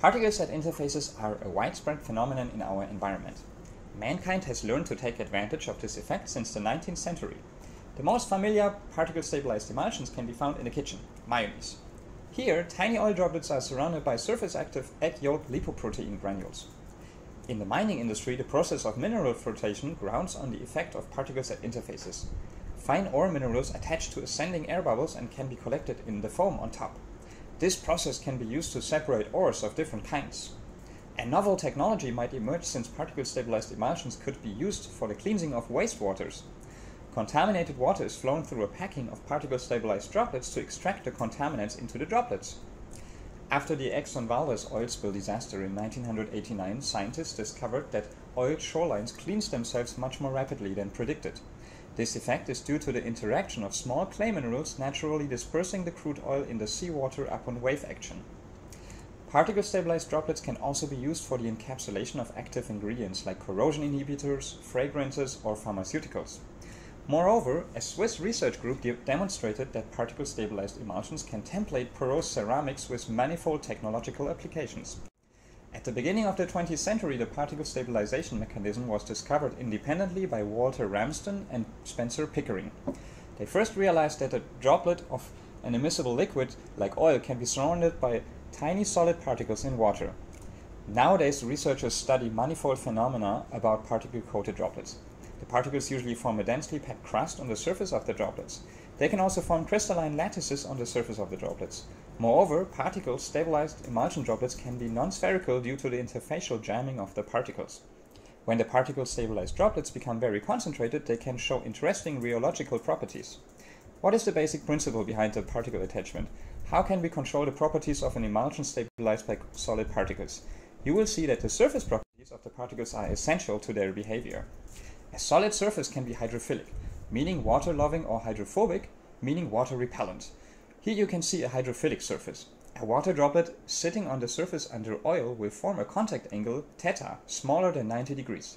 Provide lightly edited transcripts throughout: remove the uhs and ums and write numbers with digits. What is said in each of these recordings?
Particles at interfaces are a widespread phenomenon in our environment. Mankind has learned to take advantage of this effect since the 19th century. The most familiar particle-stabilized emulsions can be found in the kitchen, mayonnaise. Here, tiny oil droplets are surrounded by surface-active egg yolk lipoprotein granules. In the mining industry, the process of mineral flotation grounds on the effect of particles at interfaces. Fine ore minerals attach to ascending air bubbles and can be collected in the foam on top. This process can be used to separate ores of different kinds. A novel technology might emerge since particle-stabilized emulsions could be used for the cleansing of wastewaters. Contaminated water is flown through a packing of particle-stabilized droplets to extract the contaminants into the droplets. After the Exxon Valdez oil spill disaster in 1989, scientists discovered that oil shorelines cleanse themselves much more rapidly than predicted. This effect is due to the interaction of small clay minerals naturally dispersing the crude oil in the seawater upon wave action. Particle-stabilized droplets can also be used for the encapsulation of active ingredients like corrosion inhibitors, fragrances, or pharmaceuticals. Moreover, a Swiss research group demonstrated that particle-stabilized emulsions can template porous ceramics with manifold technological applications. At the beginning of the 20th century, the particle stabilization mechanism was discovered independently by Walter Ramsden and Spencer Pickering. They first realized that a droplet of an immiscible liquid, like oil, can be surrounded by tiny solid particles in water. Nowadays, researchers study manifold phenomena about particle-coated droplets. The particles usually form a densely packed crust on the surface of the droplets. They can also form crystalline lattices on the surface of the droplets. Moreover, particle-stabilized emulsion droplets can be non-spherical due to the interfacial jamming of the particles. When the particle-stabilized droplets become very concentrated, they can show interesting rheological properties. What is the basic principle behind the particle attachment? How can we control the properties of an emulsion stabilized by solid particles? You will see that the surface properties of the particles are essential to their behavior. A solid surface can be hydrophilic, meaning water-loving, or hydrophobic, meaning water-repellent. Here you can see a hydrophilic surface. A water droplet sitting on the surface under oil will form a contact angle θ smaller than 90 degrees.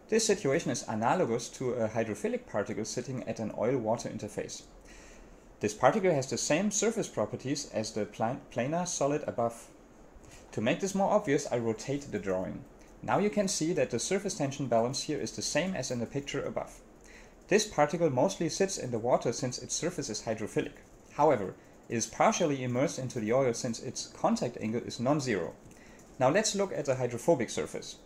This situation is analogous to a hydrophilic particle sitting at an oil-water interface. This particle has the same surface properties as the planar solid above. To make this more obvious, I rotate the drawing. Now you can see that the surface tension balance here is the same as in the picture above. This particle mostly sits in the water since its surface is hydrophilic. However, it is partially immersed into the oil since its contact angle is non-zero. Now let's look at the hydrophobic surface.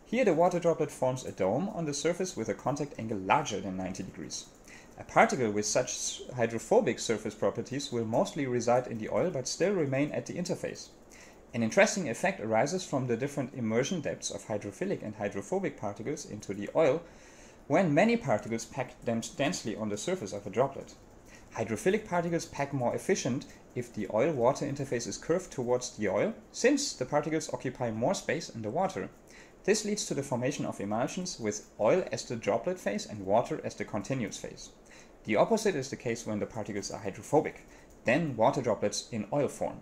Here the water droplet forms a dome on the surface with a contact angle larger than 90 degrees. A particle with such hydrophobic surface properties will mostly reside in the oil but still remain at the interface. An interesting effect arises from the different immersion depths of hydrophilic and hydrophobic particles into the oil when many particles pack densely on the surface of a droplet. Hydrophilic particles pack more efficient if the oil-water interface is curved towards the oil, since the particles occupy more space in the water. This leads to the formation of emulsions with oil as the droplet phase and water as the continuous phase. The opposite is the case when the particles are hydrophobic, then water droplets in oil form.